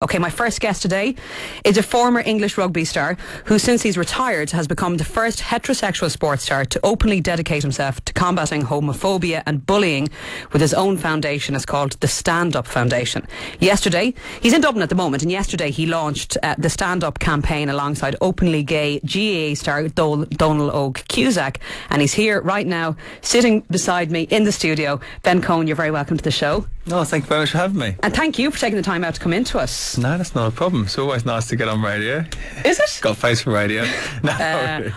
Okay, my first guest today is a former English rugby star who, since he's retired, has become the first heterosexual sports star to openly dedicate himself to combating homophobia and bullying with his own foundation. It's called the Stand Up Foundation. Yesterday, he's in Dublin at the moment, and yesterday he launched the Stand Up campaign alongside openly gay GAA star Donal Óg Cusack, and he's here right now, sitting beside me in the studio. Ben Cohen, you're very welcome to the show. Oh, thank you very much for having me. And thank you for taking the time out to come in to us. No, that's not a problem. It's always nice to get on radio. Is it? Got a face for radio. No.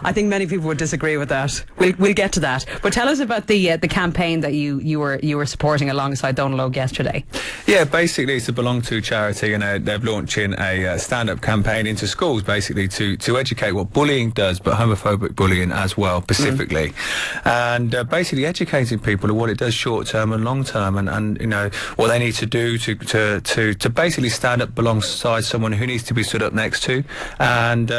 I think many people would disagree with that. We'll get to that. But tell us about the campaign that you were supporting alongside Donal Óg yesterday. Yeah, basically it's a Belong To charity, and they're launching a stand-up campaign into schools, basically to educate what bullying does, but homophobic bullying as well, specifically. And basically educating people on what it does short-term and long-term, and you know, what they need to do to basically stand up alongside someone who needs to be stood up next to, and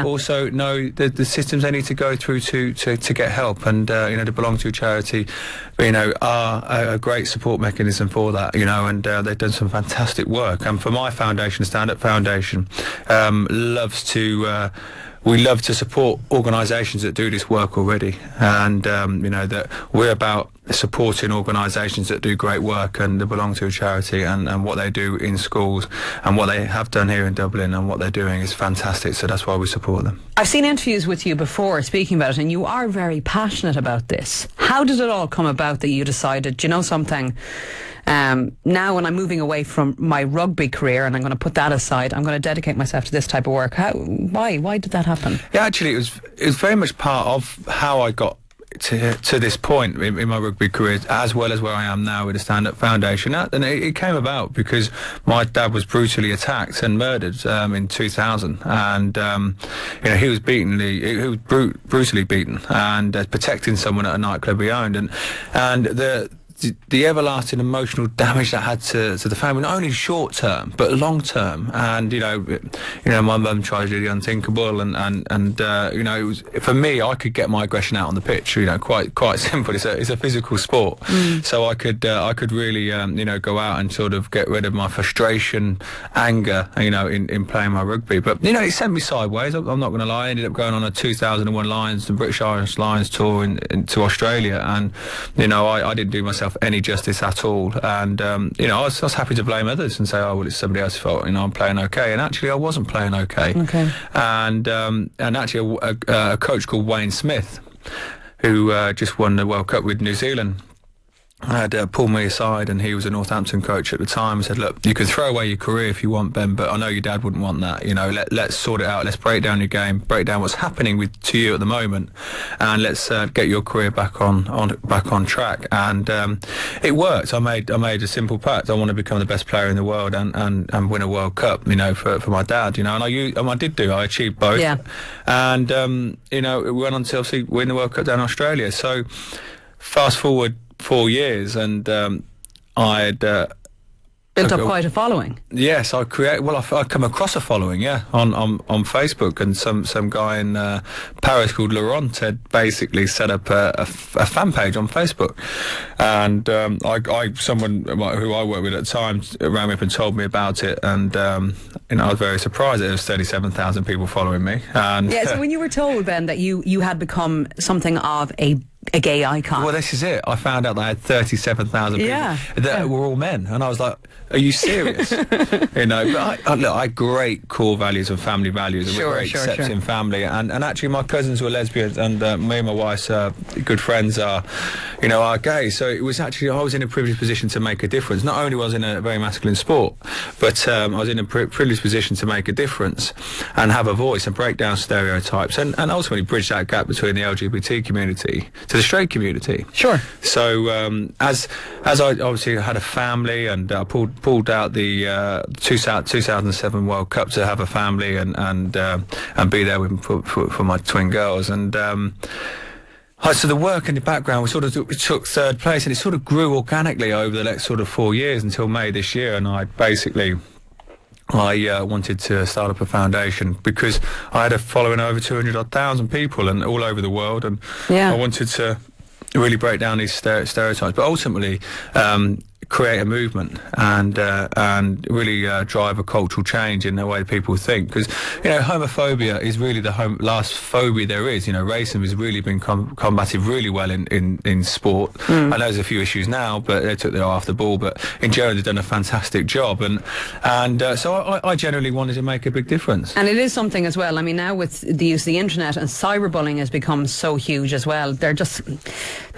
also know the systems they need to go through to get help. And you know, the Belong To charity, you know, are a great support mechanism for that, you know, and they've done some fantastic work. And for my foundation, Stand Up Foundation, we love to support organisations that do this work already, and you know, that we're about supporting organisations that do great work, and they belong to a charity, and what they do in schools and what they have done here in Dublin and what they're doing is fantastic, so that's why we support them. I've seen interviews with you before speaking about it, and you are very passionate about this. How did it all come about that you decided, you know something, now when I'm moving away from my rugby career and I'm going to put that aside, I'm going to dedicate myself to this type of work? Why did that happen? Yeah, actually it was very much part of how I got to this point in my rugby career, as well as where I am now with the Stand Up Foundation. And it came about because my dad was brutally attacked and murdered in 2000, and you know, he was brutally beaten, and protecting someone at a nightclub he owned, and the everlasting emotional damage that had to the family, not only short term but long term. And you know, my mum tried to do the unthinkable, and you know, it was, for me, I could get my aggression out on the pitch. You know, quite simple. It's a physical sport, so I could really you know, go out and sort of get rid of my frustration, anger, you know, in playing my rugby. But you know, it sent me sideways. I'm not going to lie. I ended up going on a 2001 Lions, the British Irish Lions tour to Australia, and you know, I didn't do myself any justice at all, and you know, I was happy to blame others and say, oh well, it's somebody else's fault, you know, I'm playing okay, and actually I wasn't playing okay. And actually a coach called Wayne Smith, who just won the World Cup with New Zealand, had pulled me aside, and he was a Northampton coach at the time, and said, look, you can throw away your career if you want, Ben, but I know your dad wouldn't want that, you know, let's sort it out, let's break down your game, break down what's happening to you at the moment, and let's get your career back on track. And it worked. I made a simple pact. I want to become the best player in the world and win a World Cup, you know, for my dad, you know, and I achieved both. Yeah. And you know, we went on to obviously win the World Cup down in Australia. So fast forward 4 years, and I had built up quite a following. Yes, I'd come across a following, yeah, on Facebook, and some guy in Paris called Laurent had basically set up a fan page on Facebook, and someone who I worked with at the time rang me up and told me about it, and you know, I was very surprised that there was 37,000 people following me. And yeah, so when you were told, Ben, that you had become something of a gay icon. Well, this is it. I found out that I had 37,000 people that were all men, and I was like, "Are you serious?" You know. But I had great core values and family values, and we're very accepting family. And actually, my cousins were lesbians, and me and my wife's good friends are gay. So it was actually, I was in a privileged position to make a difference. Not only was I in a very masculine sport, but I was in a privileged position to make a difference and have a voice and break down stereotypes, and ultimately bridge that gap between the LGBT community to the straight community. Sure. So as I obviously had a family, and I pulled out the 2007 World Cup to have a family and be there for my twin girls, and so the work in the background we took third place, and it sort of grew organically over the next sort of 4 years until May this year, and I wanted to start up a foundation because I had a following over 200,000 people and all over the world, and I wanted to really break down these stereotypes. But ultimately, create a movement and really drive a cultural change in the way people think, because homophobia is really the last phobia there is. Racism has really been combated really well in sport. I know there's a few issues now, but they took their eye off the ball, but in general they've done a fantastic job, and so I generally wanted to make a big difference. And it is something as well. I mean, now with the use of the internet, and cyberbullying has become so huge as well. There's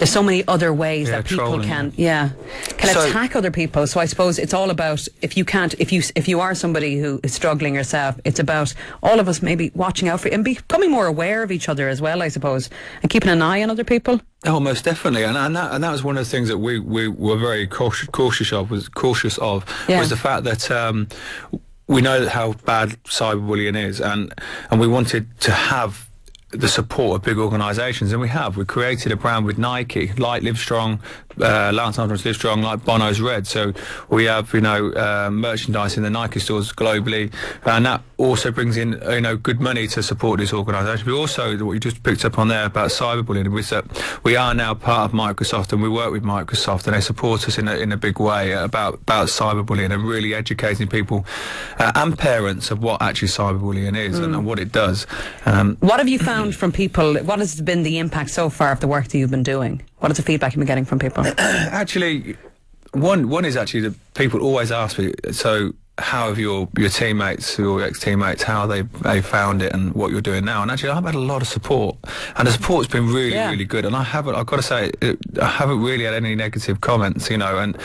so many other ways that people can attack other people. So I suppose it's all about, if you are somebody who is struggling yourself, it's about all of us maybe watching out for it and becoming more aware of each other as well, I suppose, and keeping an eye on other people. Oh, most definitely, and that was one of the things that we were very cautious of was the fact that we know how bad cyberbullying is, and we wanted to have the support of big organisations, and we created a brand with Nike, like Livestrong, Lance Armstrong's Livestrong, like Bono's Red. So we have merchandise in the Nike stores globally, and that also brings in good money to support this organisation. But also what you just picked up on there about cyberbullying was that we are now part of Microsoft, and we work with Microsoft, and they support us in a big way about cyberbullying, and really educating people and parents of what actually cyberbullying is and what it does. What have you found from people? What has been the impact so far of the work that you've been doing? What is the feedback you've been getting from people? Actually, one is actually that people always ask me, so how have your teammates, your ex-teammates, how they found it and what you're doing now? And actually, I've had a lot of support, and the support's been really good. And I've got to say, I haven't really had any negative comments, and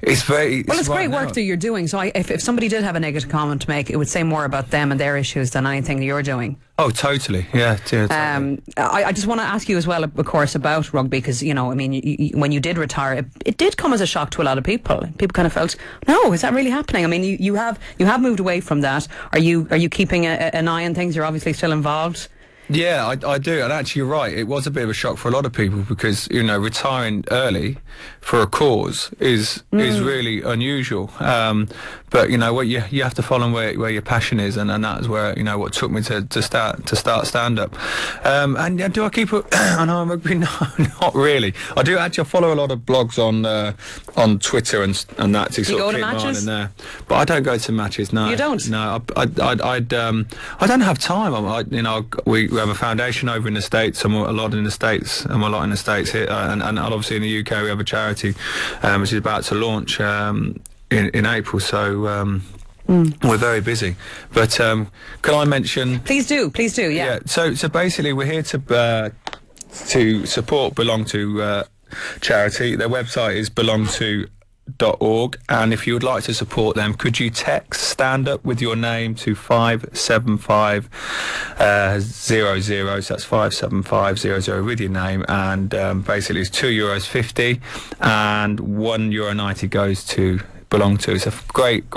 it's very... It's great work that you're doing. So if somebody did have a negative comment to make, it would say more about them and their issues than anything that you're doing. Oh, totally. Yeah, totally. I just want to ask you as well, of course, about rugby, because, when you did retire, it did come as a shock to a lot of people. People kind of felt, no, is that really happening? I mean, you have moved away from that. Are you keeping an eye on things? You're obviously still involved. Yeah, I do, and actually you're right, it was a bit of a shock for a lot of people, because retiring early for a cause is really unusual, but what you have to follow where your passion is, and that is where what took me to start stand-up. And do I keep an eye on rugby? No, not really. I do actually follow a lot of blogs on Twitter and that to sort of keep my eye in there, but I don't go to matches. No, you don't? No, I don't have time. We have a foundation over in the States, and a lot in the States, and a lot in the States here, and obviously in the UK we have a charity which is about to launch in April, so we're very busy. But can I mention... Please do, yeah. So basically we're here to support Belong To charity. Their website is belongto.org, and if you would like to support them, could you text Stand Up with your name to 57500, so that's 57500 with your name, and basically it's €2.50 and €1.90 goes to Belong To. It's a great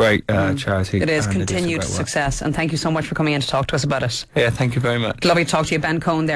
charity. It is. Continued success, and thank you so much for coming in to talk to us about it. Yeah, thank you very much. Lovely to talk to you, Ben Cohen there.